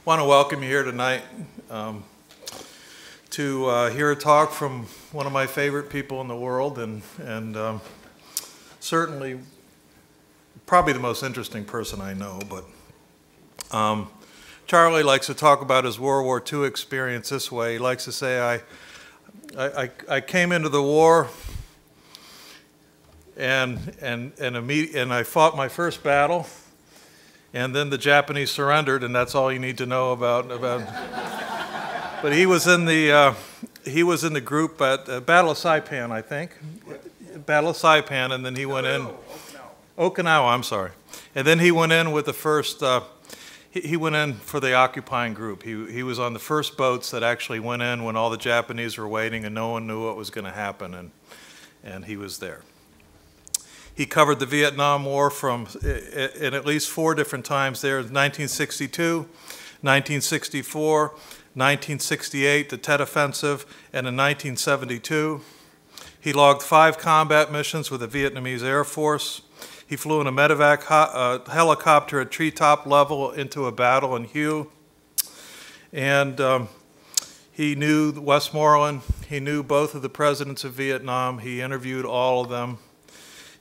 want to welcome you here tonight to hear a talk from one of my favorite people in the world, and certainly probably the most interesting person I know. But Charlie likes to talk about his World War II experience this way. He likes to say, I came into the war and I fought my first battle, and then the Japanese surrendered, and that's all you need to know about. But he was in the group at Battle of Saipan, I think. Battle of Saipan, and then he went in. Okinawa, I'm sorry. And then he went in with the first. He went in for the occupying group. He was on the first boats that actually went in when all the Japanese were waiting and no one knew what was going to happen, and he was there. He covered the Vietnam War in at least 4 different times there: 1962, 1964, 1968, the Tet Offensive, and in 1972. He logged 5 combat missions with the Vietnamese Air Force. He flew in a medevac helicopter at treetop level into a battle in Hue. And he knew Westmoreland. He knew both of the presidents of Vietnam. He interviewed all of them.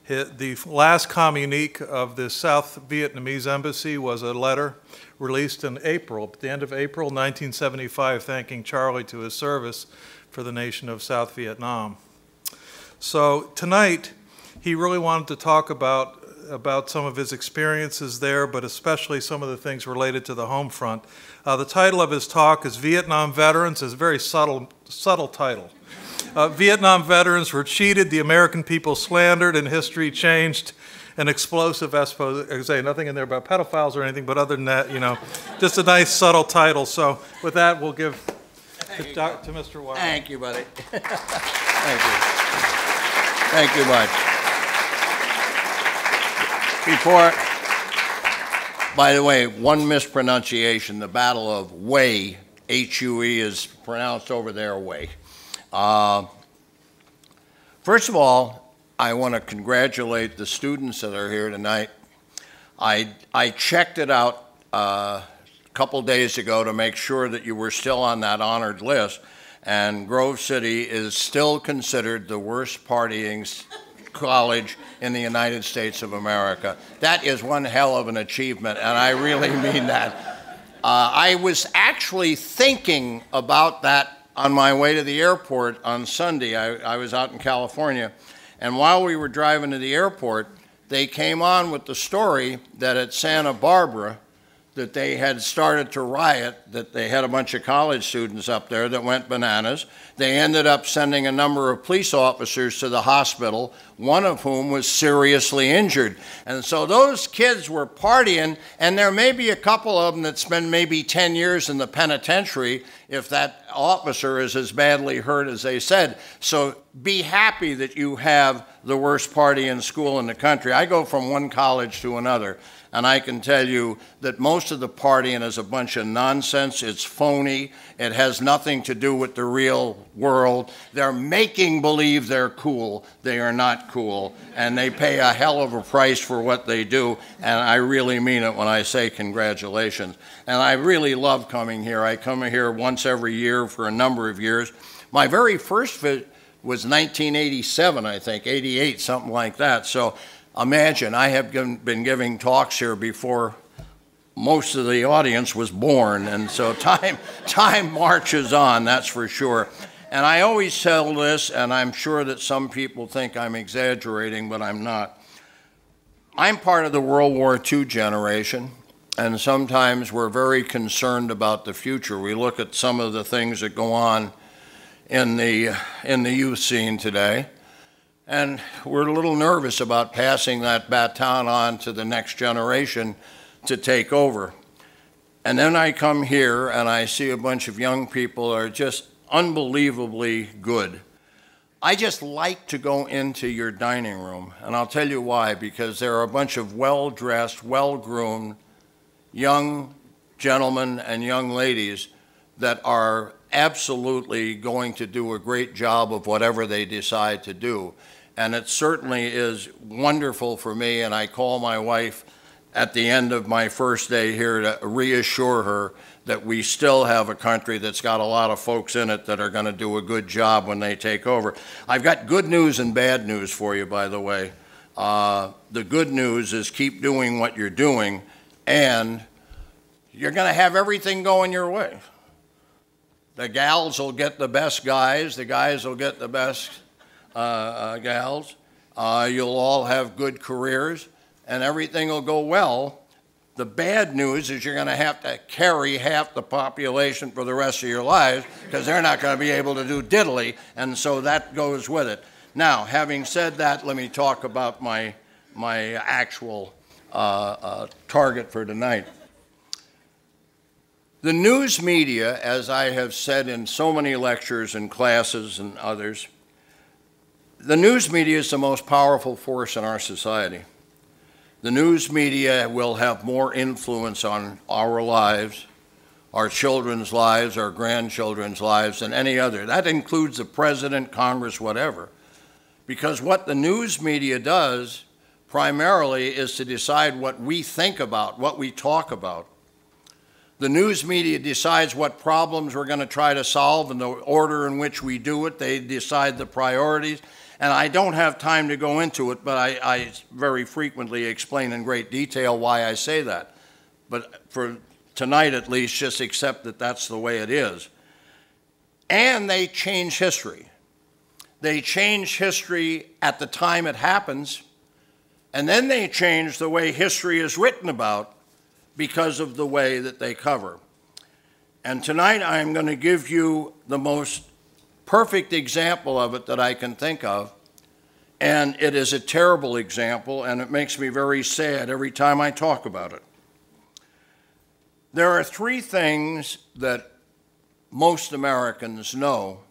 The last communique of the South Vietnamese embassy was a letter released in April, at the end of April 1975, thanking Charlie to his service for the nation of South Vietnam. So tonight, he really wanted to talk about some of his experiences there, but especially some of the things related to the home front. The title of his talk is Vietnam Veterans. It's a very subtle title. Vietnam veterans were cheated, the American people slandered, and history changed. An explosive expose. Nothing in there about pedophiles or anything, but other than that, just a nice subtle title. So with that, we'll give to Mr. Wiley. Thank you, buddy. Thank you. Thank you much. By the way, one mispronunciation: the Battle of Hue, H-U-E, is pronounced over there, Way. First of all, I want to congratulate the students that are here tonight. I checked it out a couple days ago to make sure that you were still on that honored list, and Grove City is still considered the worst partying college in the United States of America. That is one hell of an achievement, and I really mean that. I was actually thinking about that on my way to the airport on Sunday. I was out in California, and while we were driving to the airport, they came on with the story that at Santa Barbara, that they had started to riot, that they had a bunch of college students up there that went bananas. They ended up sending a number of police officers to the hospital, one of whom was seriously injured. And so those kids were partying, and there may be a couple of them that spend maybe 10 years in the penitentiary if that officer is as badly hurt as they said. So be happy that you have the worst party in school in the country. I go from one college to another, and I can tell you that most of the partying is a bunch of nonsense. It's phony. It has nothing to do with the real world. They're making believe they're cool. They are not cool, and they pay a hell of a price for what they do, and I really mean it when I say congratulations. And I really love coming here. I come here once every year for a number of years. My very first visit was 1987, I think, 88, something like that. So imagine, I have been giving talks here before most of the audience was born, and so time marches on, that's for sure. And I always tell this, and I'm sure that some people think I'm exaggerating, but I'm not. I'm part of the World War II generation, and sometimes we're very concerned about the future. We look at some of the things that go on in the youth scene today, and we're a little nervous about passing that baton on to the next generation to take over. And then I come here and I see a bunch of young people that are just unbelievably good. I just like to go into your dining room, and I'll tell you why: because there are a bunch of well-dressed, well-groomed young gentlemen and young ladies that are absolutely going to do a great job of whatever they decide to do. And it certainly is wonderful for me, and I call my wife at the end of my first day here to reassure her that we still have a country that's got a lot of folks in it that are going to do a good job when they take over. I've got good news and bad news for you, by the way. The good news is keep doing what you're doing, and you're going to have everything going your way. The gals will get the best guys. The guys will get the best gals. You'll all have good careers, and everything will go well. The bad news is you're going to have to carry half the population for the rest of your lives because they're not going to be able to do diddly, and so that goes with it. Now, having said that, let me talk about my actual target for tonight. The news media, as I have said in so many lectures and classes and others, the news media is the most powerful force in our society. The news media will have more influence on our lives, our children's lives, our grandchildren's lives than any other. That includes the president, Congress, whatever. Because what the news media does primarily is to decide what we think about, what we talk about. The news media decides what problems we're going to try to solve and the order in which we do it. They decide the priorities. And I don't have time to go into it, but I very frequently explain in great detail why I say that. But for tonight at least, just accept that that's the way it is. And they change history. They change history at the time it happens, and then they change the way history is written about because of the way that they cover. And tonight I'm going to give you the most perfect example of it that I can think of, and it is a terrible example, and it makes me very sad every time I talk about it. There are three things that most Americans know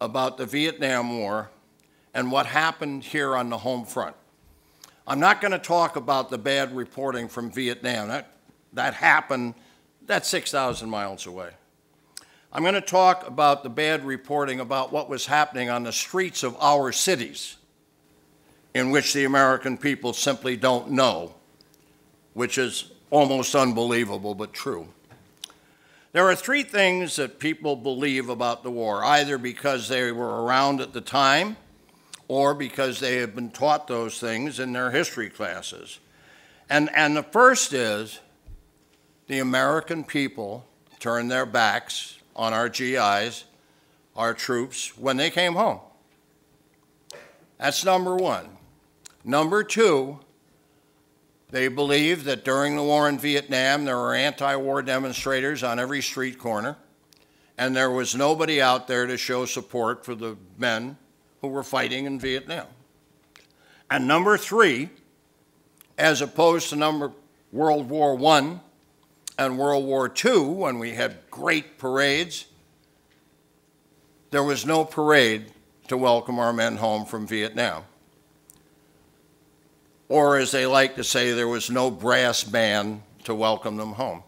about the Vietnam War and what happened here on the home front. I'm not going to talk about the bad reporting from Vietnam. That happened, that's 6,000 miles away. I'm going to talk about the bad reporting about what was happening on the streets of our cities in which the American people simply don't know, which is almost unbelievable but true. There are three things that people believe about the war, either because they were around at the time or because they have been taught those things in their history classes. And the first is the American people turned their backs on our GIs, our troops, when they came home. That's number one. Number two, they believe that during the war in Vietnam, there were anti-war demonstrators on every street corner, and there was nobody out there to show support for the men who were fighting in Vietnam. And number three, as opposed to World War I and World War II, when we had great parades, there was no parade to welcome our men home from Vietnam. Or as they like to say, there was no brass band to welcome them home.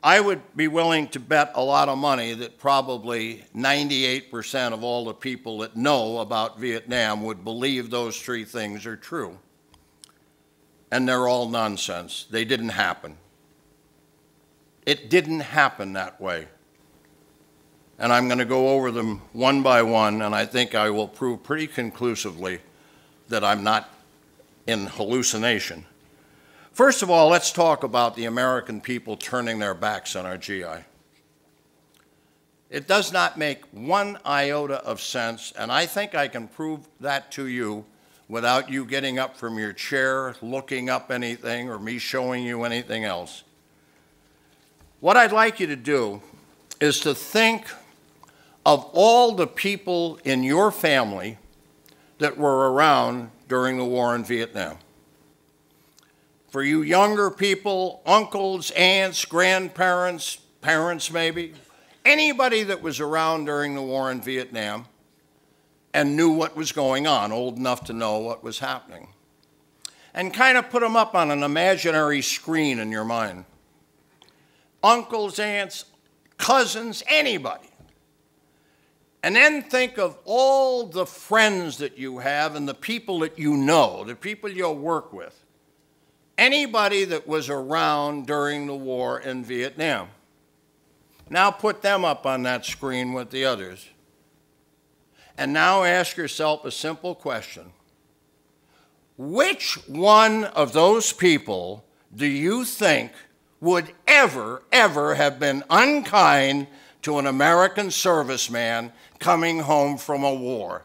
I would be willing to bet a lot of money that probably 98% of all the people that know about Vietnam would believe those three things are true. And they're all nonsense. They didn't happen. It didn't happen that way. And I'm going to go over them one by one, and I think I will prove pretty conclusively that I'm not in hallucination. First of all, let's talk about the American people turning their backs on our GI. It does not make one iota of sense, and I think I can prove that to you without you getting up from your chair, looking up anything, or me showing you anything else. What I'd like you to do is to think of all the people in your family that were around during the war in Vietnam. For you younger people, uncles, aunts, grandparents, parents maybe, anybody that was around during the war in Vietnam and knew what was going on, old enough to know what was happening. And kind of put them up on an imaginary screen in your mind. Uncles, aunts, cousins, anybody. And then think of all the friends that you have and the people that you know, the people you'll work with, anybody that was around during the war in Vietnam. Now put them up on that screen with the others. And now ask yourself a simple question. Which one of those people do you think would ever have been unkind to an American serviceman coming home from a war?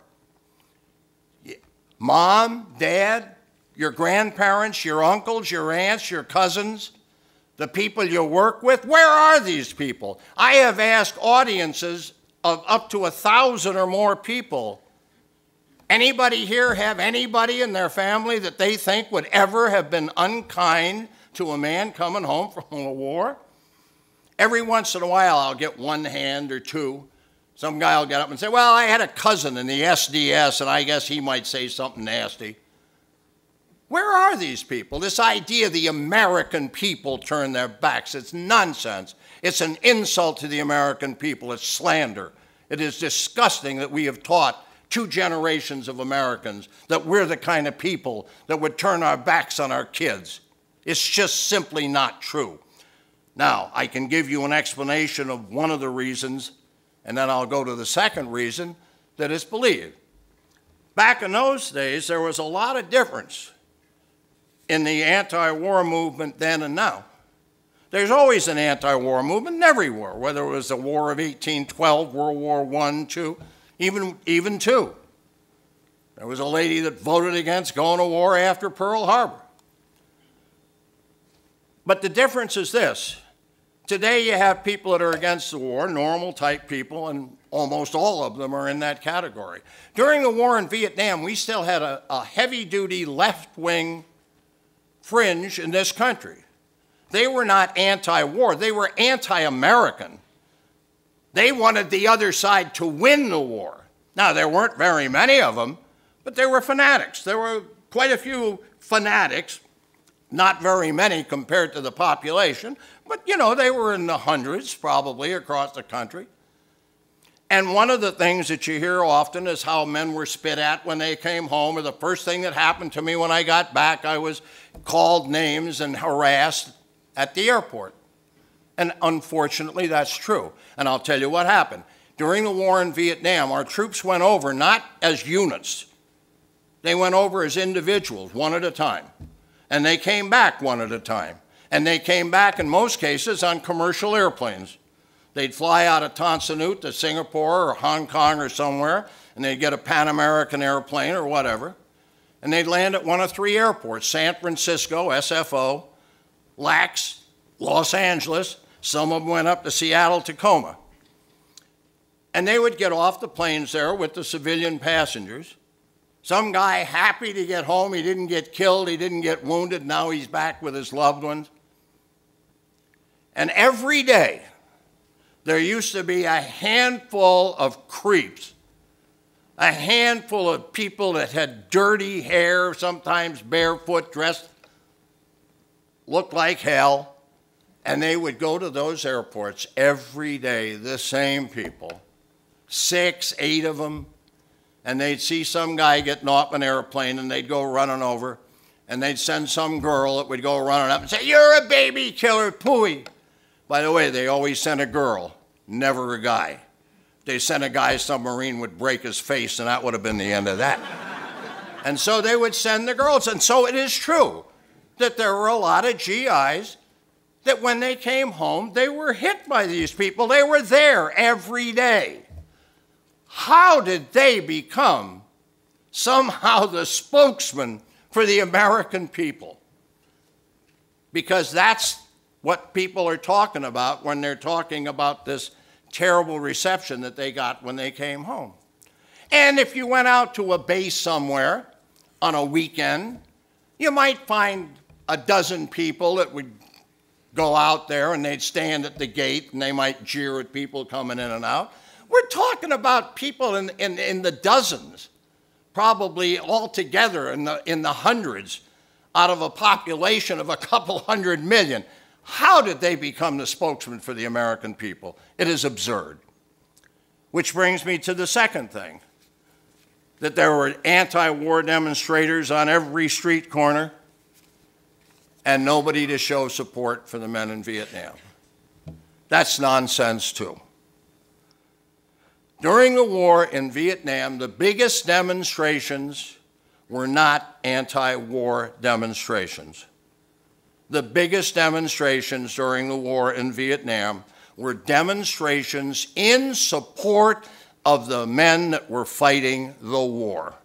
Mom, Dad, your grandparents, your uncles, your aunts, your cousins, the people you work with? Where are these people? I have asked audiences of up to 1,000 or more people. Anybody here have anybody in their family that they think would ever have been unkind to a man coming home from a war? Every once in a while, I'll get one hand or two. Some guy will get up and say, well, I had a cousin in the SDS, and I guess he might say something nasty. Where are these people? This idea the American people turn their backs, it's nonsense. It's an insult to the American people. It's slander. It is disgusting that we have taught 2 generations of Americans that we're the kind of people that would turn our backs on our kids. It's just simply not true. Now, I can give you an explanation of one of the reasons, and then I'll go to the second reason that it's believed. Back in those days, there was a lot of difference in the anti-war movement then and now. There's always an anti-war movement in every war, whether it was the War of 1812, World War I, II, even II. There was a lady that voted against going to war after Pearl Harbor. But the difference is this. Today you have people that are against the war, normal type people, and almost all of them are in that category. During the war in Vietnam, we still had a heavy-duty left-wing fringe in this country. They were not anti-war, they were anti-American. They wanted the other side to win the war. Now, there weren't very many of them, but they were fanatics. There were quite a few fanatics, not very many compared to the population, but, you know, they were in the hundreds probably across the country. And one of the things that you hear often is how men were spit at when they came home, or the first thing that happened to me when I got back, I was called names and harassed at the airport. And unfortunately, that's true. And I'll tell you what happened. During the war in Vietnam, our troops went over not as units. They went over as individuals, one at a time. And they came back one at a time. And they came back, in most cases, on commercial airplanes. They'd fly out of Tan Son Nhut to Singapore or Hong Kong or somewhere, and they'd get a Pan American airplane or whatever, and they'd land at one of 3 airports: San Francisco, SFO, LAX, Los Angeles. Some of them went up to Seattle, Tacoma. And they would get off the planes there with the civilian passengers. Some guy happy to get home. He didn't get killed. He didn't get wounded. Now he's back with his loved ones. And every day, there used to be a handful of creeps, a handful of people that had dirty hair, sometimes barefoot, dressed, looked like hell, and they would go to those airports every day, the same people, 6, 8 of them, and they'd see some guy getting off an airplane, and they'd go running over, and they'd send some girl that would go running up and say, "You're a baby killer, pooey." By the way, they always sent a girl, never a guy. If they sent a guy, some Marine would break his face, and that would have been the end of that. And so they would send the girls. And so it is true that there were a lot of GIs that when they came home, they were hit by these people. They were there every day. How did they become somehow the spokesman for the American people? Because that's what people are talking about when they're talking about this terrible reception that they got when they came home. And if you went out to a base somewhere on a weekend, you might find a dozen people that would go out there and they'd stand at the gate and they might jeer at people coming in and out. We're talking about people in the dozens, probably altogether in the hundreds, out of a population of a couple 100 million. How did they become the spokesman for the American people? It is absurd. Which brings me to the second thing, that there were anti-war demonstrators on every street corner. and nobody to show support for the men in Vietnam. That's nonsense too. During the war in Vietnam, the biggest demonstrations were not anti-war demonstrations. The biggest demonstrations during the war in Vietnam were demonstrations in support of the men that were fighting the war.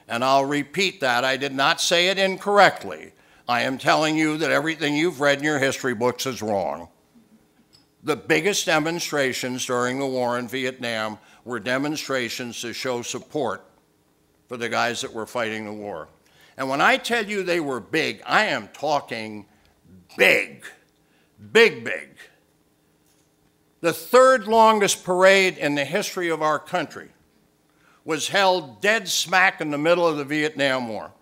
And I'll repeat that. I did not say it incorrectly. I am telling you that everything you've read in your history books is wrong. The biggest demonstrations during the war in Vietnam were demonstrations to show support for the guys that were fighting the war. And when I tell you they were big, I am talking big, big, big. The third longest parade in the history of our country was held dead smack in the middle of the Vietnam War.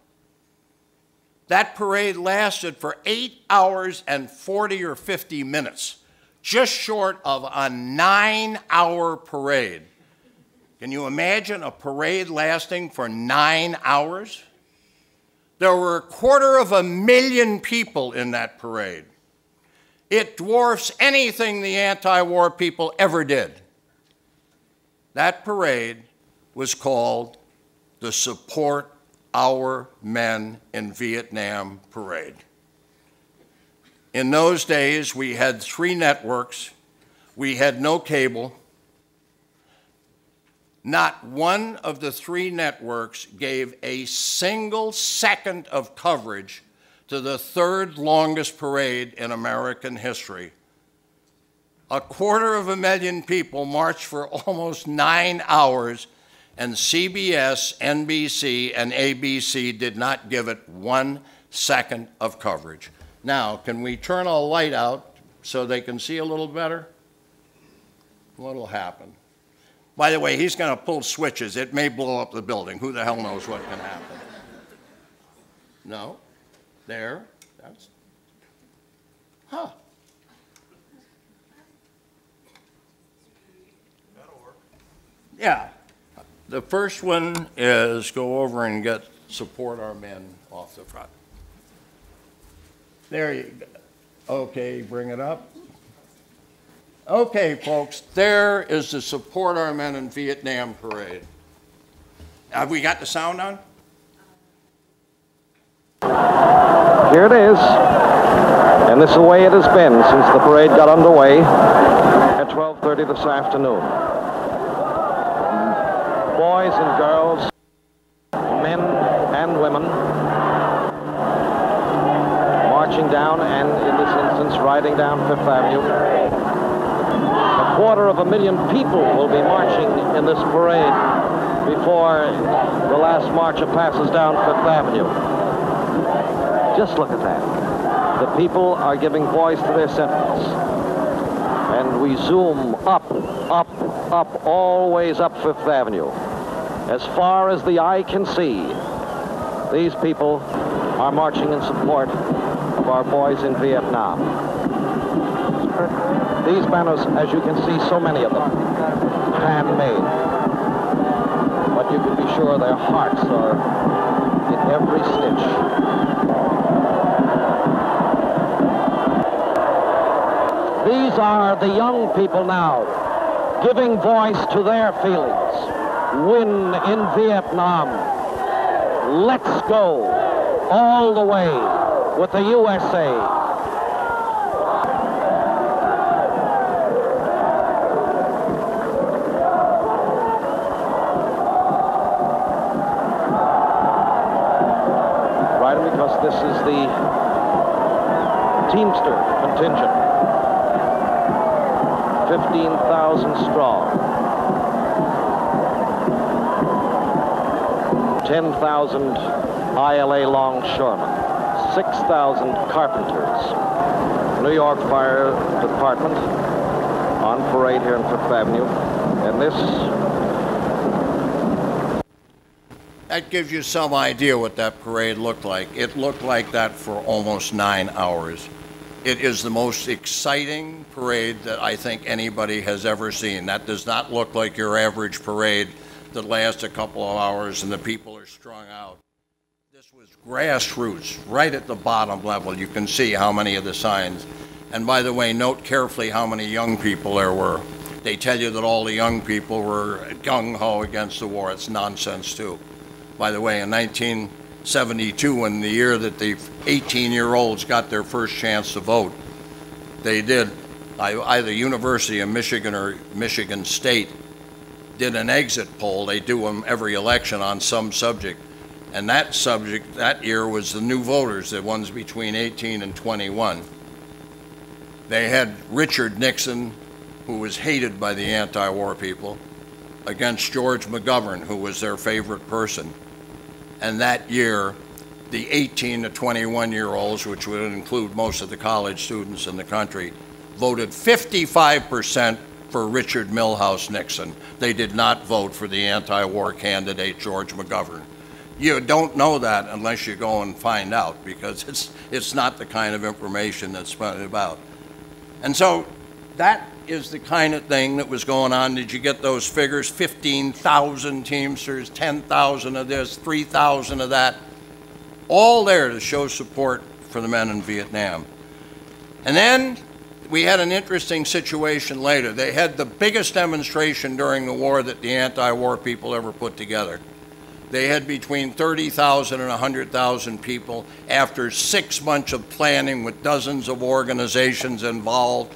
That parade lasted for 8 hours and 40 or 50 minutes, just short of a 9-hour parade. Can you imagine a parade lasting for 9 hours? There were 250,000 people in that parade. It dwarfs anything the anti-war people ever did. That parade was called the Support Our Men in Vietnam Parade. In those days, we had 3 networks. We had no cable. Not one of the 3 networks gave a single second of coverage to the third longest parade in American history. 250,000 people marched for almost 9 hours, and CBS, NBC, and ABC did not give it 1 second of coverage. Now, can we turn a light out so they can see a little better? What'll happen? By the way, he's going to pull switches. It may blow up the building. Who the hell knows what can happen? No. There. That's. Huh. That'll work. Yeah. The first one is go over and get Support Our Men off the front. There you go. Okay, bring it up. Okay, folks, there is the Support Our Men in Vietnam parade. Have we got the sound on? Here it is, and this is the way it has been since the parade got underway at 12:30 this afternoon. Boys and girls, men and women, marching down, and in this instance, riding down Fifth Avenue. 250,000 people will be marching in this parade before the last marcher passes down Fifth Avenue. Just look at that. The people are giving voice to their sentiments. And we zoom up, up, up, always up Fifth Avenue. As far as the eye can see, these people are marching in support of our boys in Vietnam. These banners, as you can see, so many of them, handmade. But you can be sure their hearts are in every stitch. These are the young people now, giving voice to their feelings. Win in Vietnam. Let's go all the way with the USA. Because this is the Teamster contingent. 15,000 strong. 10,000 ILA longshoremen. 6,000 carpenters. New York Fire Department on parade here on Fifth Avenue. And this... That gives you some idea what that parade looked like. It looked like that for almost 9 hours. It is the most exciting parade that I think anybody has ever seen. That does not look like your average parade that lasts a couple of hours and the people are strung out. This was grassroots, right at the bottom level. You can see how many of the signs. And by the way, note carefully how many young people there were. They tell you that all the young people were gung-ho against the war. It's nonsense, too. By the way, in 1972, in the year that the 18-year-olds got their first chance to vote, they did, either University of Michigan or Michigan State, did an exit poll. They do them every election on some subject. And that subject that year was the new voters, the ones between 18 and 21. They had Richard Nixon, who was hated by the anti-war people, against George McGovern, who was their favorite person. And that year, the 18 to 21-year-olds, which would include most of the college students in the country, voted 55% for Richard Milhouse Nixon. They did not vote for the anti-war candidate, George McGovern. You don't know that unless you go and find out, because it's not the kind of information that's spread about. And so that is the kind of thing that was going on. Did you get those figures? 15,000 Teamsters, 10,000 of this, 3,000 of that, all there to show support for the men in Vietnam. And then we had an interesting situation later. They had the biggest demonstration during the war that the anti-war people ever put together. They had between 30,000 and 100,000 people after 6 months of planning with dozens of organizations involved.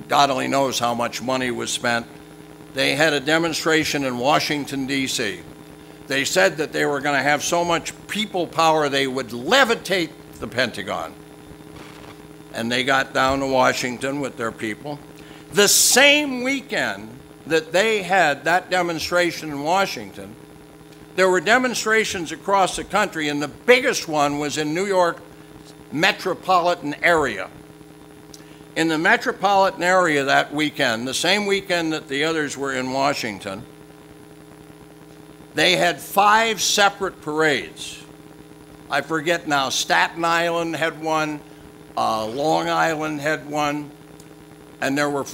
God only knows how much money was spent. They had a demonstration in Washington, D.C. They said that they were going to have so much people power they would levitate the Pentagon. And they got down to Washington with their people. The same weekend that they had that demonstration in Washington, there were demonstrations across the country, and the biggest one was in New York metropolitan area. In the metropolitan area that weekend, the same weekend that the others were in Washington, they had 5 separate parades. I forget now, Staten Island had one, Long Island had one, and there were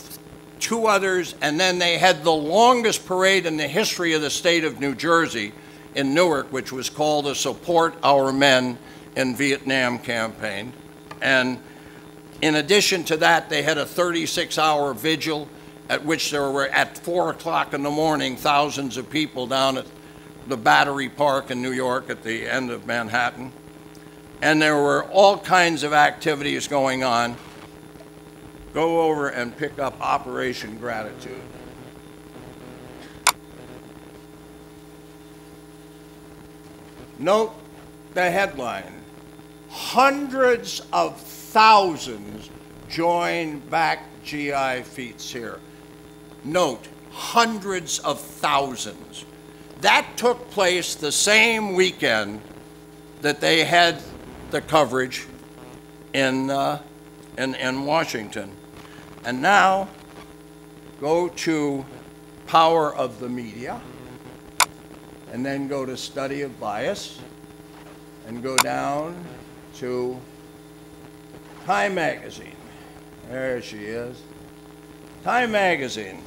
2 others, and then they had the longest parade in the history of the state of New Jersey in Newark, which was called the Support Our Men in Vietnam campaign. And in addition to that, they had a 36-hour vigil at which there were, at 4 o'clock in the morning, thousands of people down at the Battery Park in New York at the end of Manhattan. And there were all kinds of activities going on. Go over and pick up Operation Gratitude. Note the headline. Hundreds of thousands joined back GI feats here. Note, hundreds of thousands. That took place the same weekend that they had the coverage in Washington. And now, go to Power of the Media, and then go to Study of Bias, and go down to Time Magazine. There she is. Time Magazine.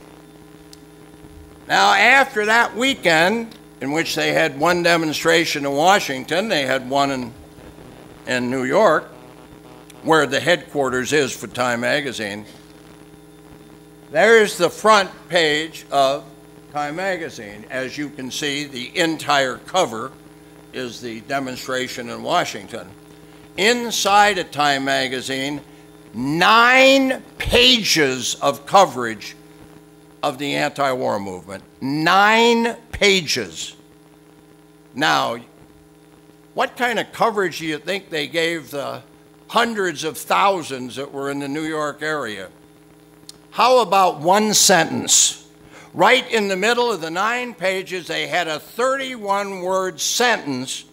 Now, after that weekend, in which they had one demonstration in Washington, they had one in New York, where the headquarters is for Time Magazine. There's the front page of Time Magazine. As you can see, the entire cover is the demonstration in Washington. Inside of Time Magazine, 9 pages of coverage of the anti-war movement. 9 pages. Now, what kind of coverage do you think they gave the hundreds of thousands that were in the New York area? How about one sentence? Right in the middle of the 9 pages, they had a 31-word sentence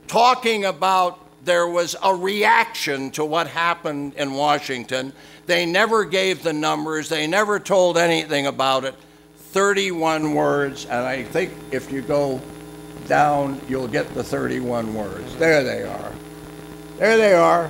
talking about there was a reaction to what happened in Washington. They never gave the numbers. They never told anything about it. 31 words, and I think if you go down, you'll get the 31 words. There they are. There they are.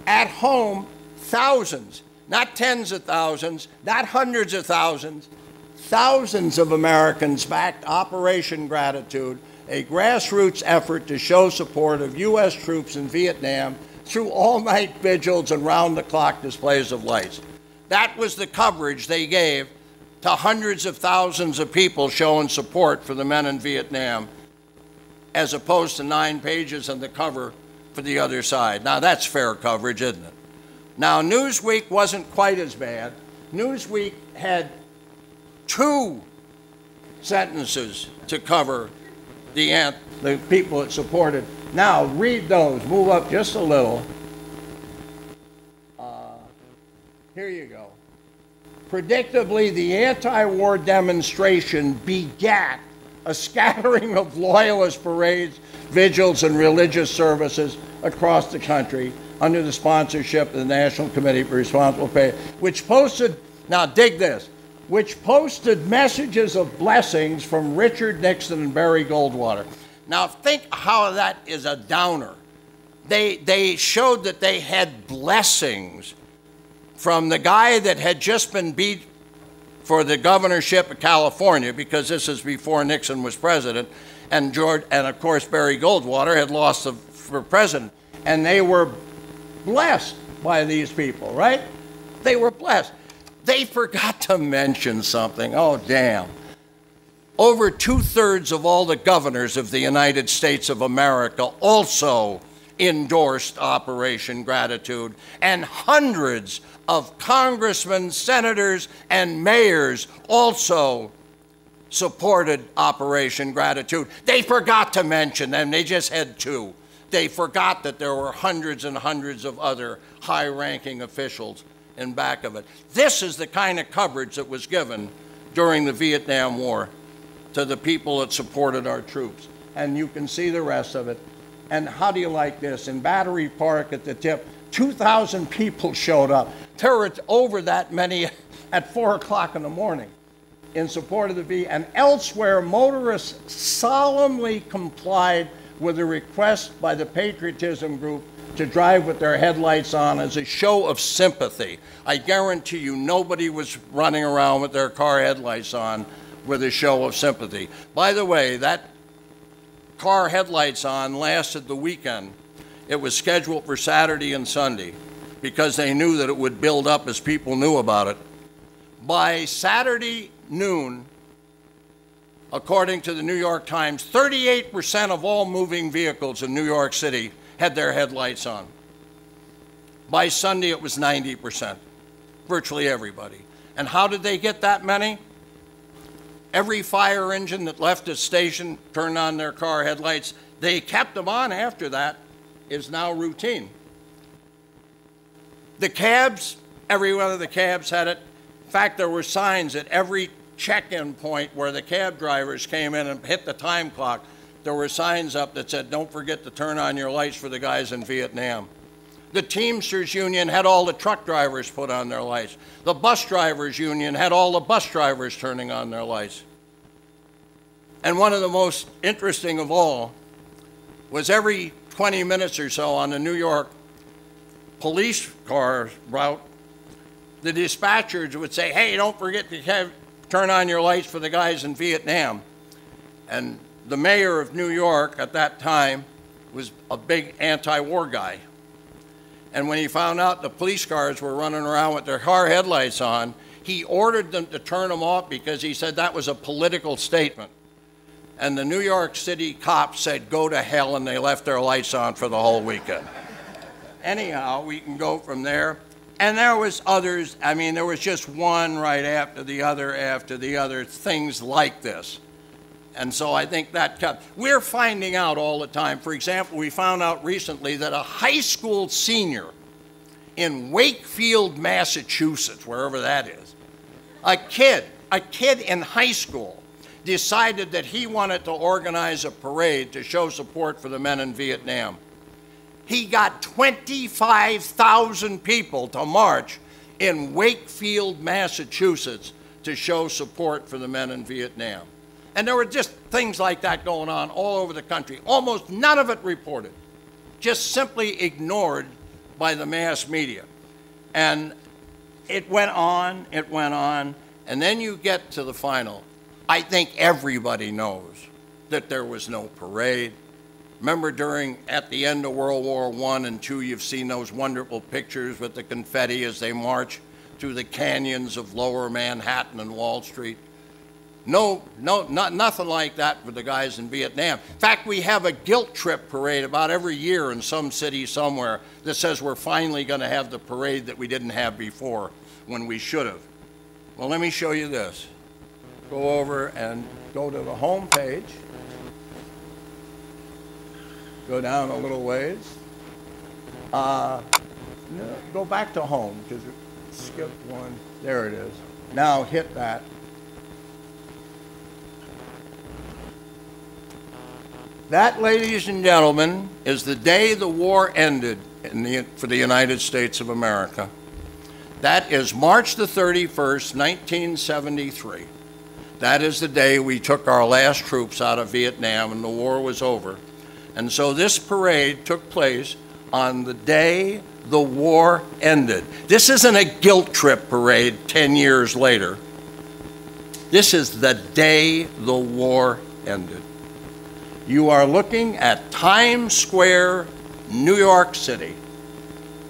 At home, thousands, not tens of thousands, not hundreds of thousands, thousands of Americans backed Operation Gratitude. a grassroots effort to show support of U.S. troops in Vietnam through all-night vigils and round-the-clock displays of lights. That was the coverage they gave to hundreds of thousands of people showing support for the men in Vietnam, as opposed to 9 pages on the cover for the other side. Now, that's fair coverage, isn't it? Now, Newsweek wasn't quite as bad. Newsweek had 2 sentences to cover the people that supported. Now, read those. Move up just a little. Here you go. Predictably, the anti-war demonstration begat a scattering of loyalist parades, vigils, and religious services across the country under the sponsorship of the National Committee for Responsible Pay, which posted, now dig this, which posted messages of blessings from Richard Nixon and Barry Goldwater. Now think how that is a downer. They showed that they had blessings from the guy that had just been beat for the governorship of California, because this is before Nixon was president, and of course Barry Goldwater had lost for president, and they were blessed by these people, right? They were blessed. They forgot to mention something. Oh, damn. Over 2/3 of all the governors of the United States of America also endorsed Operation Gratitude, and hundreds of congressmen, senators, and mayors also supported Operation Gratitude. They forgot to mention them. They just had 2. They forgot that there were hundreds and hundreds of other high-ranking officials in back of it. This is the kind of coverage that was given during the Vietnam War to the people that supported our troops. And you can see the rest of it. And how do you like this? In Battery Park at the tip, 2,000 people showed up. There were over that many at 4 o'clock in the morning in support of the V. And elsewhere, motorists solemnly complied with a request by the patriotism group to drive with their headlights on as a show of sympathy. I guarantee you nobody was running around with their car headlights on with a show of sympathy. By the way, that car headlights on lasted the weekend. It was scheduled for Saturday and Sunday because they knew that it would build up as people knew about it. By Saturday noon, according to the New York Times, 38% of all moving vehicles in New York City had their headlights on. By Sunday, it was 90%, virtually everybody. And how did they get that many? Every fire engine that left a station turned on their car headlights. They kept them on after that. Is now routine. The cabs, every one of the cabs had it. In fact, there were signs at every check-in point where the cab drivers came in and hit the time clock. There were signs up that said, don't forget to turn on your lights for the guys in Vietnam. The Teamsters Union had all the truck drivers put on their lights. The Bus Drivers Union had all the bus drivers turning on their lights. And one of the most interesting of all was every 20 minutes or so on the New York police car route, the dispatchers would say, hey, don't forget to turn on your lights for the guys in Vietnam. And the mayor of New York at that time was a big anti-war guy. And when he found out the police cars were running around with their car headlights on, he ordered them to turn them off because he said that was a political statement. And the New York City cops said, go to hell, and they left their lights on for the whole weekend. Anyhow, we can go from there. And there was others. I mean, there was just one right after the other, things like this. And so I think that kept. We're finding out all the time. For example, we found out recently that a high school senior in Wakefield, Massachusetts, wherever that is, a kid in high school, decided that he wanted to organize a parade to show support for the men in Vietnam. He got 25,000 people to march in Wakefield, Massachusetts to show support for the men in Vietnam. And there were just things like that going on all over the country. Almost none of it reported, just simply ignored by the mass media. And it went on, and then you get to the final. I think everybody knows that there was no parade. Remember at the end of World War I and II, you've seen those wonderful pictures with the confetti as they march through the canyons of Lower Manhattan and Wall Street. Nothing like that for the guys in Vietnam. In fact, we have a guilt trip parade about every year in some city somewhere that says we're finally going to have the parade that we didn't have before when we should have. Well, let me show you this. Go over and go to the home page. Go down a little ways. No, go back to home because it skipped one. There it is. Now hit that. That, ladies and gentlemen, is the day the war ended for the United States of America. That is March the 31st, 1973. That is the day we took our last troops out of Vietnam and the war was over. And so this parade took place on the day the war ended. This isn't a guilt trip parade 10 years later. This is the day the war ended. You are looking at Times Square, New York City.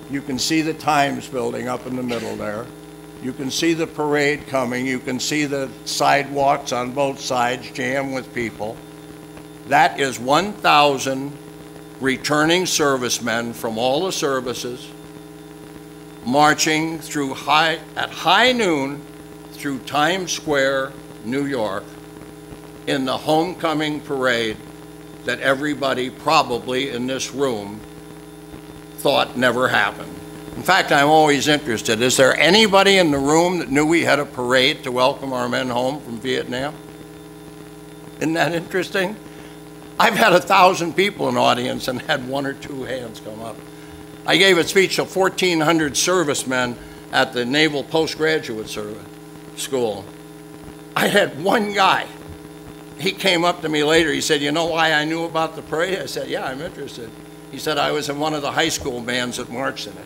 You can see the Times building up in the middle there. You can see the parade coming. You can see the sidewalks on both sides jammed with people. That is 1,000 returning servicemen from all the services marching through at high noon through Times Square, New York, in the homecoming parade that everybody probably in this room thought never happened. In fact, I'm always interested. Is there anybody in the room that knew we had a parade to welcome our men home from Vietnam? Isn't that interesting? I've had 1,000 people in the audience and had 1 or 2 hands come up. I gave a speech to 1,400 servicemen at the Naval Postgraduate School. I had one guy. He came up to me later. He said, "You know why I knew about the parade?" I said, "Yeah, I'm interested." He said, "I was in one of the high school bands that marched in it."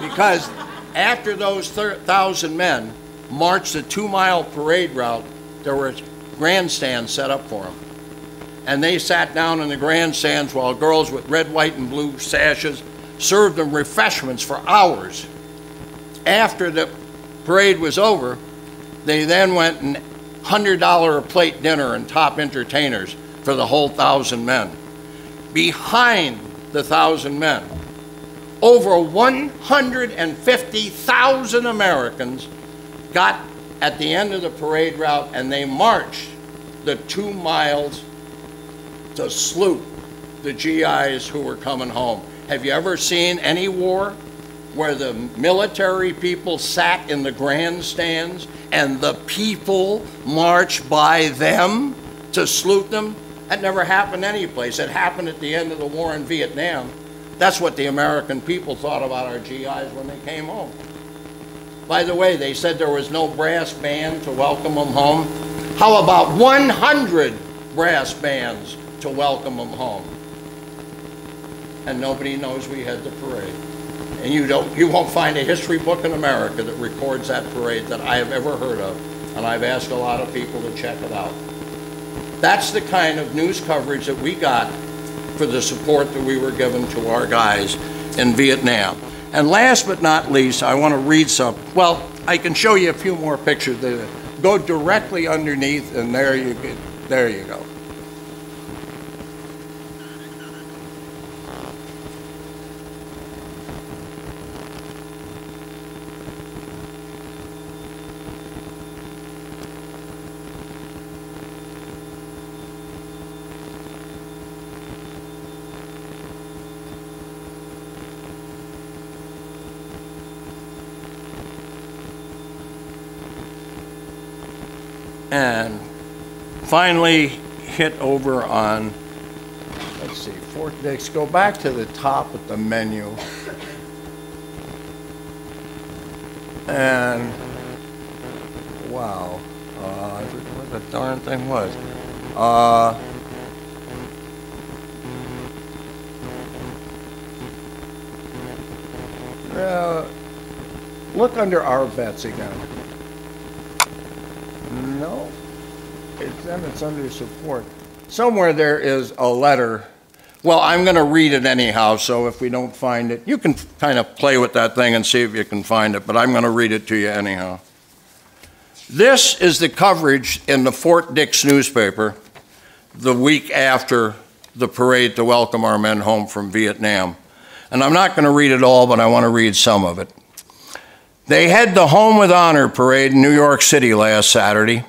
Because after those 1,000 men marched a 2-mile parade route, there were grandstands set up for them. And they sat down in the grandstands while girls with red, white, and blue sashes served them refreshments for hours. After the parade was over, they then went and $100 a plate dinner and top entertainers for the whole 1,000 men. Behind the 1,000 men, over 150,000 Americans got at the end of the parade route and they marched the 2 miles to salute the GIs who were coming home. Have you ever seen any war where the military people sat in the grandstands and the people marched by them to salute them? That never happened anyplace. It happened at the end of the war in Vietnam. That's what the American people thought about our GIs when they came home. By the way, they said there was no brass band to welcome them home. How about 100 brass bands to welcome them home? And nobody knows we had the parade. And you won't find a history book in America that records that parade that I have ever heard of. And I've asked a lot of people to check it out. That's the kind of news coverage that we got for the support that we were given to our guys in Vietnam. And last but not least, I want to read some. Well, I can show you a few more pictures that go directly underneath, and there you go. And finally hit over on, let's see, let's go back to the top of the menu. And wow, I forget what the darn thing was. Look under our vets again. No, then it's under support. somewhere there is a letter. Well, I'm going to read it anyhow, so if we don't find it, you can kind of play with that thing and see if you can find it, but I'm going to read it to you anyhow. This is the coverage in the Fort Dix newspaper the week after the parade to welcome our men home from Vietnam. And I'm not going to read it all, but I want to read some of it. They had the Home with Honor parade in New York City last Saturday.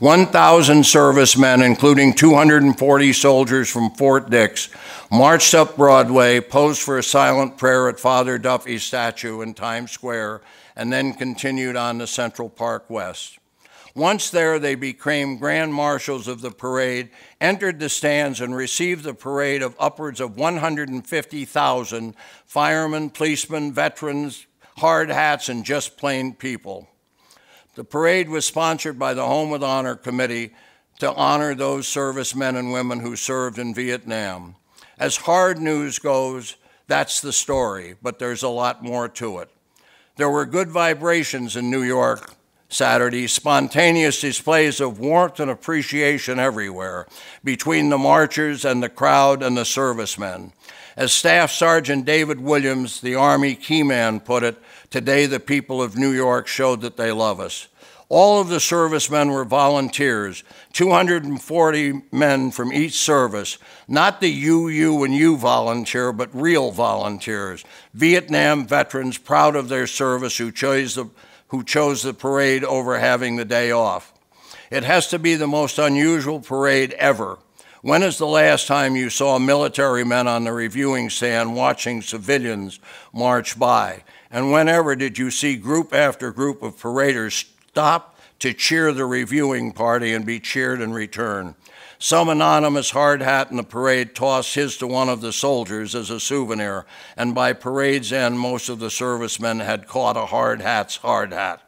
1,000 servicemen, including 240 soldiers from Fort Dix, marched up Broadway, posed for a silent prayer at Father Duffy's statue in Times Square, and then continued on to Central Park West. Once there, they became grand marshals of the parade, entered the stands, and received the parade of upwards of 150,000 firemen, policemen, veterans, hard hats, and just plain people. The parade was sponsored by the Home with Honor Committee to honor those servicemen and women who served in Vietnam. As hard news goes, that's the story, but there's a lot more to it. There were good vibrations in New York Saturday, spontaneous displays of warmth and appreciation everywhere between the marchers and the crowd and the servicemen. As Staff Sergeant David Williams, the Army key man, put it, today the people of New York showed that they love us. All of the servicemen were volunteers, 240 men from each service, not the you, and you volunteer, but real volunteers, Vietnam veterans proud of their service who chose the parade over having the day off. It has to be the most unusual parade ever. When is the last time you saw military men on the reviewing stand watching civilians march by? And whenever did you see group after group of paraders stop to cheer the reviewing party and be cheered in return? Some anonymous hard hat in the parade tossed his to one of the soldiers as a souvenir, and by parade's end, most of the servicemen had caught a hard hat's hard hat.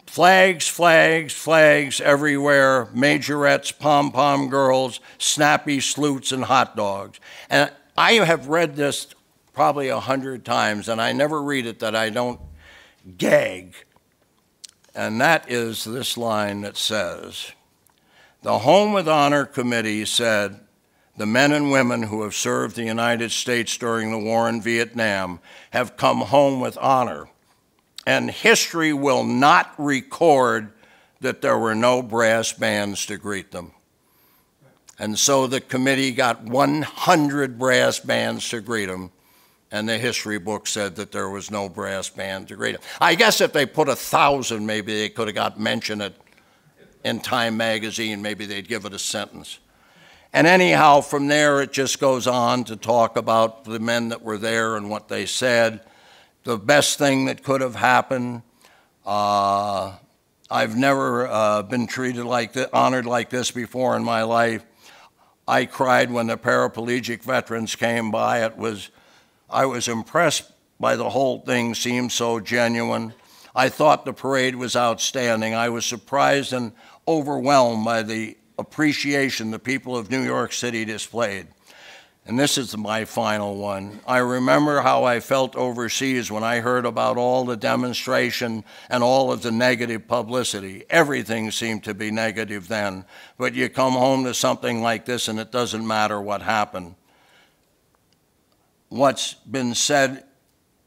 Flags, flags, flags everywhere, majorettes, pom-pom girls, snappy salutes, and hot dogs. And I have read this probably 100 times, and I never read it that I don't gag. And that is this line that says, the Home with Honor Committee said, the men and women who have served the United States during the war in Vietnam have come home with honor, and history will not record that there were no brass bands to greet them. And so the committee got 100 brass bands to greet them, and the history book said that there was no brass band to greet them. I guess if they put 1,000, maybe they could have got mentioned in Time magazine, maybe they'd give it a sentence. And anyhow, from there, it just goes on to talk about the men that were there and what they said. The best thing that could have happened, I've never been treated like this, honored like this before in my life. I cried when the paraplegic veterans came by. I was impressed by the whole thing, seemed so genuine. I thought the parade was outstanding. I was surprised and overwhelmed by the appreciation the people of New York City displayed. And this is my final one. I remember how I felt overseas when I heard about all the demonstration and all of the negative publicity. Everything seemed to be negative then. But you come home to something like this and it doesn't matter what happened. What's been said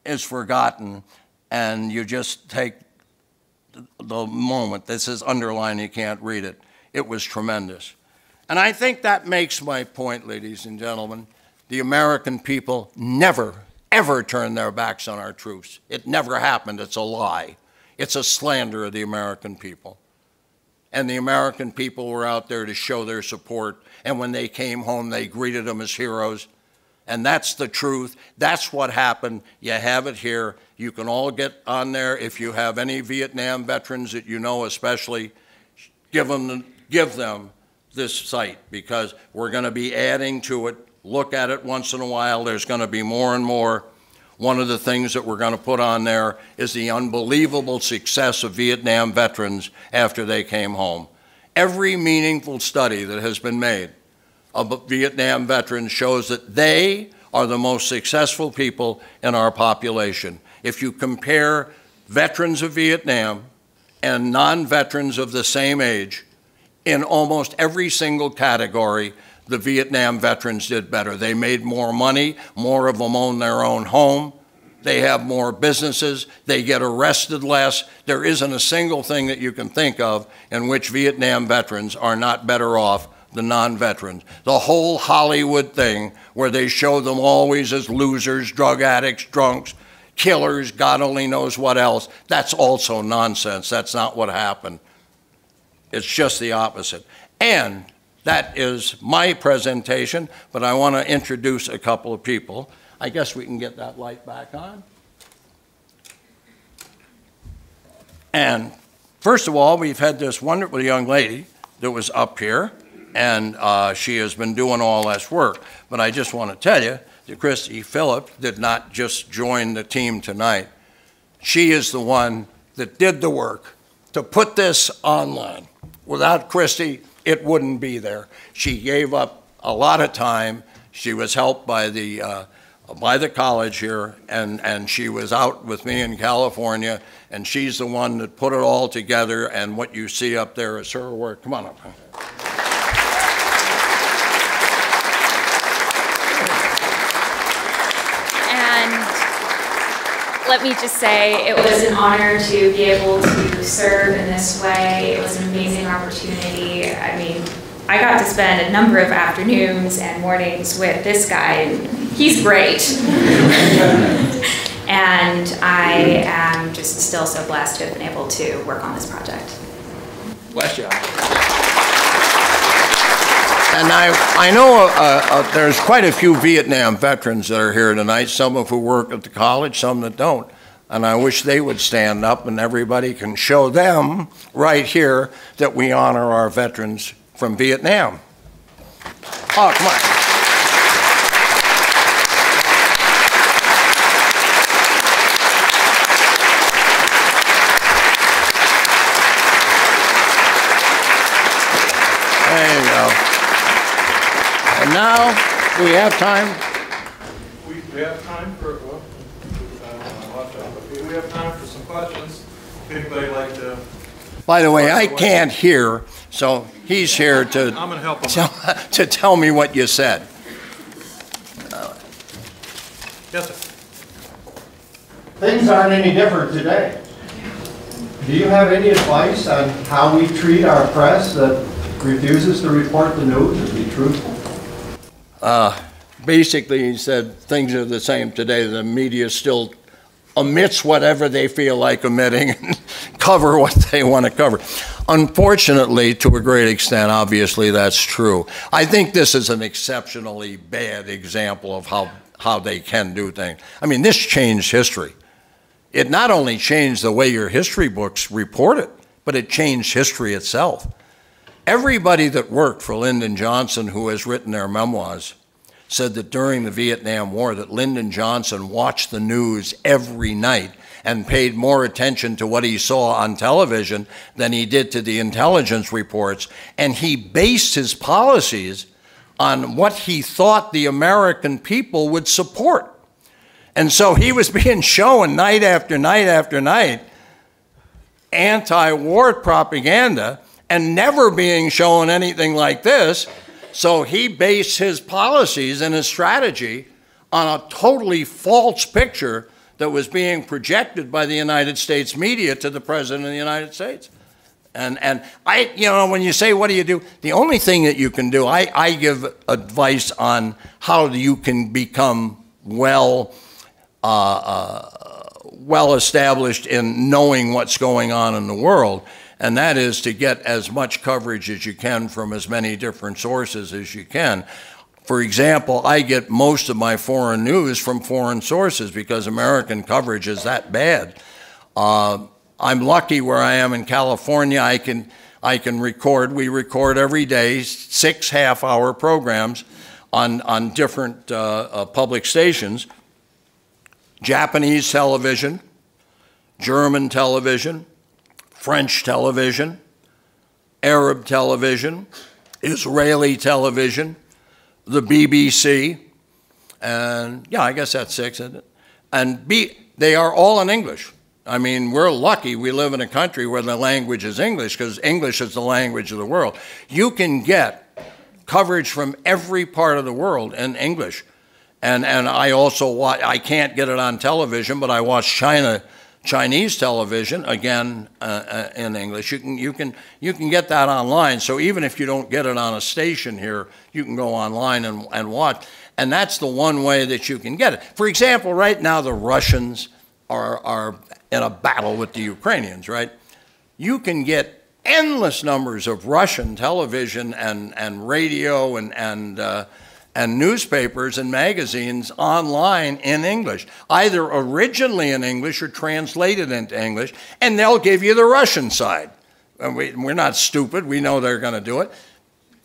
is forgotten, and you just take the moment. This is underlined, you can't read it. It was tremendous. And I think that makes my point, ladies and gentlemen. The American people never, ever turned their backs on our troops. It never happened. It's a lie. It's a slander of the American people. And the American people were out there to show their support, and when they came home, they greeted them as heroes. And that's the truth. That's what happened. You have it here. You can all get on there. If you have any Vietnam veterans that you know especially, give them this site, because we're going to be adding to it. Look at it once in a while. There's going to be more and more. One of the things that we're going to put on there is the unbelievable success of Vietnam veterans after they came home. Every meaningful study that has been made of Vietnam veterans shows that they are the most successful people in our population. If you compare veterans of Vietnam and non-veterans of the same age, In almost every single category, the Vietnam veterans did better. They made more money, more of them own their own home, they have more businesses, they get arrested less. There isn't a single thing that you can think of in which Vietnam veterans are not better off than non-veterans. The whole Hollywood thing where they show them always as losers, drug addicts, drunks, killers, God only knows what else, that's also nonsense. That's not what happened. It's just the opposite. And that is my presentation, but I want to introduce a couple of people. I guess we can get that light back on. And first of all, we've had this wonderful young lady that was up here, and she has been doing all this work. But I just want to tell you that Christy Phillips did not just join the team tonight. She is the one that did the work to put this online. Without Christy, it wouldn't be there. She gave up a lot of time. She was helped by the college here, and she was out with me in California, and she's the one that put it all together, and what you see up there is her work. Come on up. Let me just say it was an honor to be able to serve in this way. It was an amazing opportunity. I mean, I got to spend a number of afternoons and mornings with this guy, and he's great. And I am just still so blessed to have been able to work on this project. Bless you. And I know there's quite a few Vietnam veterans that are here tonight, some of who work at the college, some that don't. And I wish they would stand up and everybody can show them right here that we honor our veterans from Vietnam. Oh, come on. There you go. And now, do we have time? We have time for, well, we have time for some questions. If anybody like to... By the way, I can't hear, so he's here to, I'm gonna help him. to tell me what you said. Yes, sir. Things aren't any different today. Do you have any advice on how we treat our press that refuses to report the news and be truthful? Basically, he said things are the same today. The media still omits whatever they feel like omitting and cover what they want to cover. Unfortunately, to a great extent, obviously, that's true. I think this is an exceptionally bad example of how they can do things. I mean, this changed history. It not only changed the way your history books report it, but it changed history itself. Everybody that worked for Lyndon Johnson who has written their memoirs said that during the Vietnam War that Lyndon Johnson watched the news every night and paid more attention to what he saw on television than he did to the intelligence reports, and he based his policies on what he thought the American people would support. And so he was being shown night after night after night anti-war propaganda and never being shown anything like this. So he based his policies and his strategy on a totally false picture that was being projected by the United States media to the President of the United States. And I, you know, when you say, what do you do? The only thing that you can do, I give advice on how you can become well established in knowing what's going on in the world. And that is to get as much coverage as you can from as many different sources as you can. For example, I get most of my foreign news from foreign sources because American coverage is that bad. I'm lucky where I am in California. I can record. We record every day 6 half-hour programs on different public stations. Japanese television, German television, French television, Arab television, Israeli television, the BBC, and yeah, I guess that's 6, isn't it? And they are all in English. I mean, we're lucky we live in a country where the language is English, because English is the language of the world. You can get coverage from every part of the world in English. And I also watch, I can't get it on television, but I watch Chinese television, again, in English. You can get that online. So even if you don't get it on a station here, you can go online and watch. And that's the one way that you can get it. For example, right now the Russians are in a battle with the Ukrainians, right? You can get endless numbers of Russian television and radio and newspapers and magazines online in English, either originally in English or translated into English, and they'll give you the Russian side. And we're not stupid. We know they're going to do it.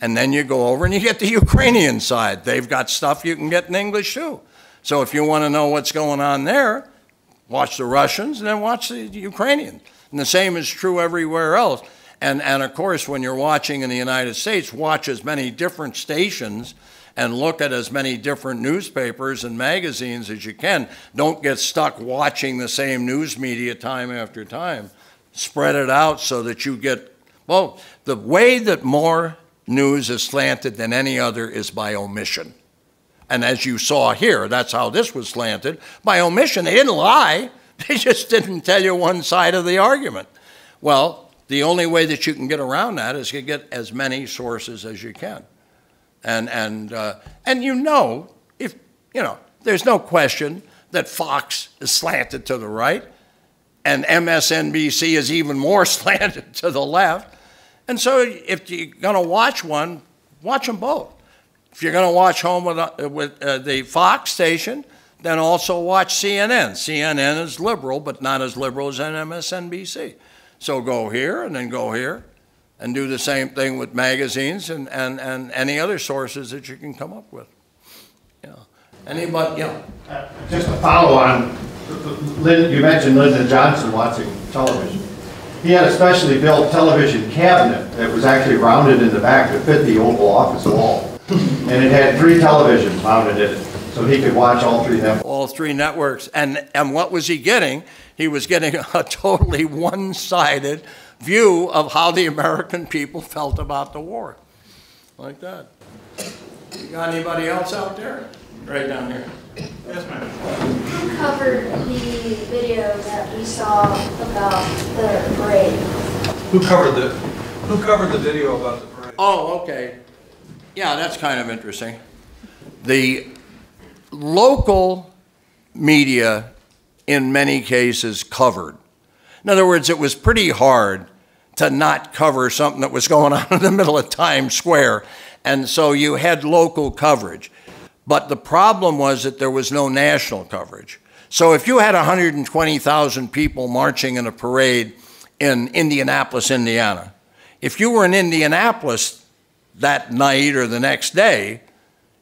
And then you go over and you get the Ukrainian side. They've got stuff you can get in English too. So if you want to know what's going on there, watch the Russians and then watch the Ukrainians. And the same is true everywhere else. And of course, when you're watching in the United States, watch as many different stations and look at as many different newspapers and magazines as you can. Don't get stuck watching the same news media time after time. Spread it out so that you get, well, the way that more news is slanted than any other is by omission. And as you saw here, that's how this was slanted, by omission. They didn't lie. They just didn't tell you one side of the argument. Well, the only way that you can get around that is to get as many sources as you can. And there's no question that Fox is slanted to the right, and MSNBC is even more slanted to the left. And so if you're going to watch one, watch them both. If you're going to watch home with the Fox station, then also watch CNN. CNN is liberal, but not as liberal as MSNBC. So go here and then go here. And do the same thing with magazines and any other sources that you can come up with. Anybody, Just to follow on, you mentioned Lyndon Johnson watching television. He had a specially built television cabinet that was actually rounded in the back to fit the Oval Office wall. And it had 3 televisions mounted in it, so he could watch all 3 networks. All 3 networks. And what was he getting? He was getting a totally one-sided view of how the American people felt about the war. Like that. You got anybody else out there? Right down here. Yes, ma'am. Who covered the video that we saw about the parade? Who covered the video about the parade? Oh, okay. Yeah, that's kind of interesting. The local media, in many cases, covered. In other words, it was pretty hard to not cover something that was going on in the middle of Times Square, and so you had local coverage. But the problem was that there was no national coverage. So if you had 120,000 people marching in a parade in Indianapolis, Indiana, if you were in Indianapolis that night or the next day,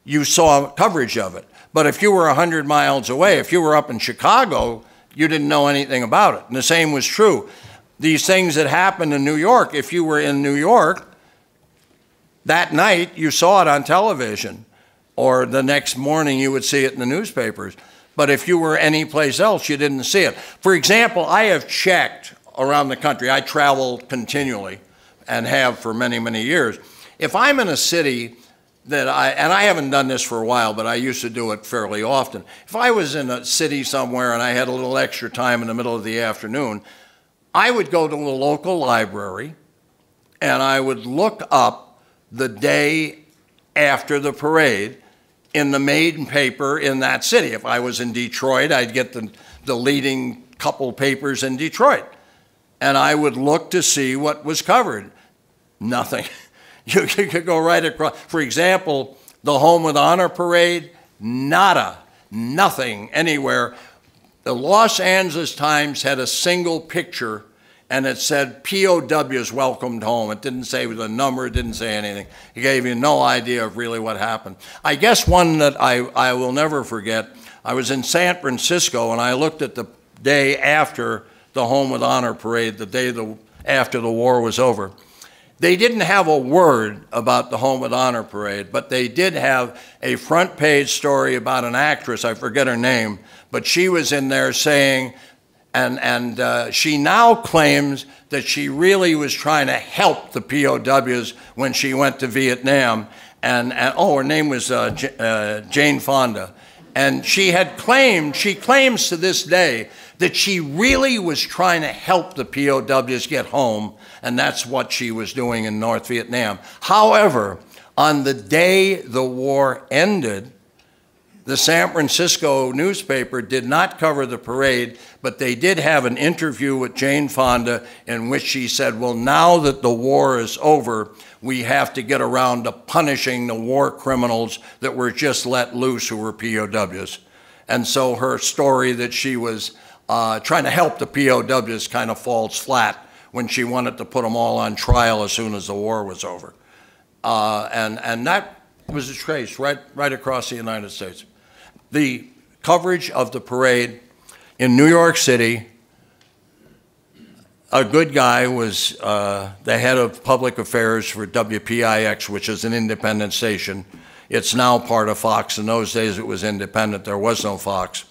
you saw coverage of it. But if you were 100 miles away, if you were up in Chicago, you didn't know anything about it. And the same was true. These things that happened in New York, if you were in New York, that night you saw it on television, or the next morning you would see it in the newspapers. But if you were anyplace else, you didn't see it. For example, I have checked around the country. I travel continually and have for many, many years. If I'm in a city and I haven't done this for a while, but I used to do it fairly often. If I was in a city somewhere and I had a little extra time in the middle of the afternoon, I would go to the local library and I would look up the day after the parade in the main paper in that city. If I was in Detroit, I'd get the leading couple papers in Detroit. And I would look to see what was covered. Nothing. You could go right across. For example, the Home with Honor parade, nada, nothing anywhere. The Los Angeles Times had a single picture and it said POWs welcomed home. It didn't say the number, it didn't say anything. It gave you no idea of really what happened. I guess one that I will never forget, I was in San Francisco and I looked at the day after the Home with Honor parade, the day after the war was over. They didn't have a word about the Home with Honor parade, but they did have a front page story about an actress, I forget her name, but she was in there saying And she now claims that she really was trying to help the POWs when she went to Vietnam. And oh, her name was Jane Fonda. And she claims to this day that she really was trying to help the POWs get home, and that's what she was doing in North Vietnam. However, on the day the war ended, the San Francisco newspaper did not cover the parade, but they did have an interview with Jane Fonda in which she said, well, now that the war is over, we have to get around to punishing the war criminals that were just let loose who were POWs. And so her story that she was trying to help the POWs kind of falls flat when she wanted to put them all on trial as soon as the war was over. And that was traced right across the United States. The coverage of the parade in New York City, a good guy was the head of public affairs for WPIX, which is an independent station. It's now part of Fox. In those days it was independent. There was no Fox.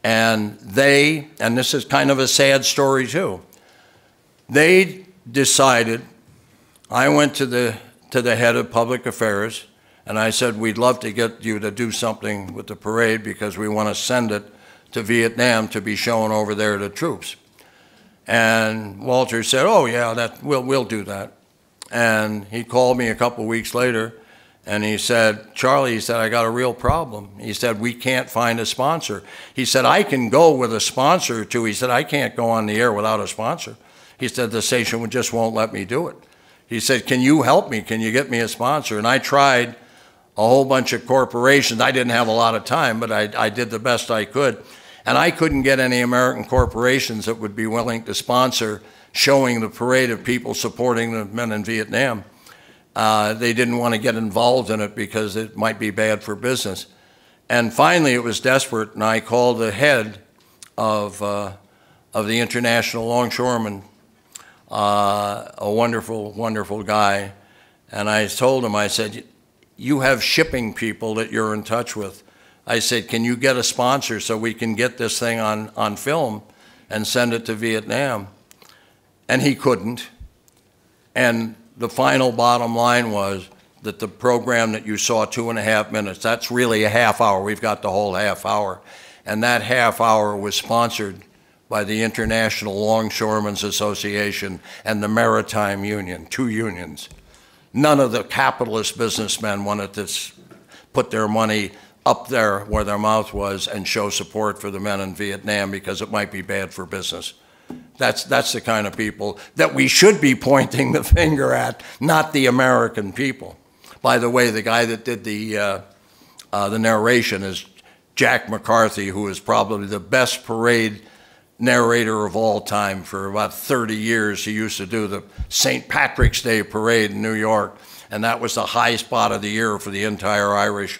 And and this is kind of a sad story too, they decided, I went to the head of public affairs, and I said, we'd love to get you to do something with the parade because we want to send it to Vietnam to be shown over there to troops. And Walter said, oh yeah, we'll do that. And he called me a couple weeks later, and he said, Charlie, he said, I got a real problem. He said, we can't find a sponsor. He said, I can go with a sponsor or two. He said, I can't go on the air without a sponsor. He said, the station just won't let me do it. He said, can you help me? Can you get me a sponsor? And I tried a whole bunch of corporations. I didn't have a lot of time, but I did the best I could. And I couldn't get any American corporations that would be willing to sponsor showing the parade of people supporting the men in Vietnam. They didn't want to get involved in it because it might be bad for business. And finally, it was desperate, and I called the head of the International Longshoremen, a wonderful, wonderful guy. And I told him, I said, you have shipping people that you're in touch with. I said, can you get a sponsor so we can get this thing on film and send it to Vietnam? And he couldn't. And the final bottom line was that the program that you saw, 2.5 minutes, that's really a half hour. We've got the whole half hour. And that half hour was sponsored by the International Longshoremen's Association and the Maritime Union, 2 unions. None of the capitalist businessmen wanted to put their money up there where their mouth was and show support for the men in Vietnam because it might be bad for business. That's the kind of people that we should be pointing the finger at, not the American people. By the way, the guy that did the narration is Jack McCarthy, who is probably the best parade narrator of all time. For about 30 years, he used to do the St. Patrick's Day parade in New York, and that was the high spot of the year for the entire Irish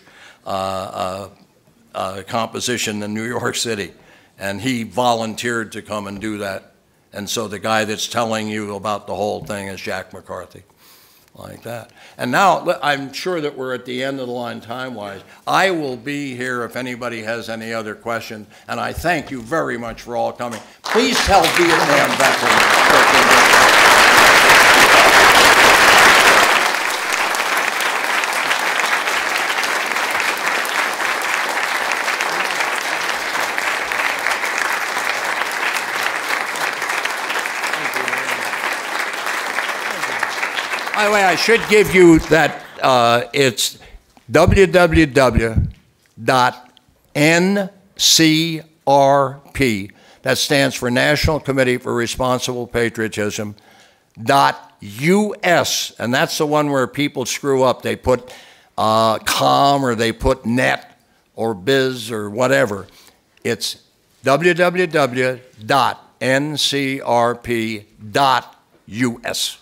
composition in New York City. And he volunteered to come and do that. And so the guy that's telling you about the whole thing is Jack McCarthy, like that. And now I'm sure that we're at the end of the line time-wise. I will be here if anybody has any other questions, and I thank you very much for all coming. Please tell Vietnam veterans. By the way, I should give you that, it's www.ncrp, that stands for National Committee for Responsible Patriotism, .us, and that's the one where people screw up. They put com or they put net or biz or whatever. It's www.ncrp.us.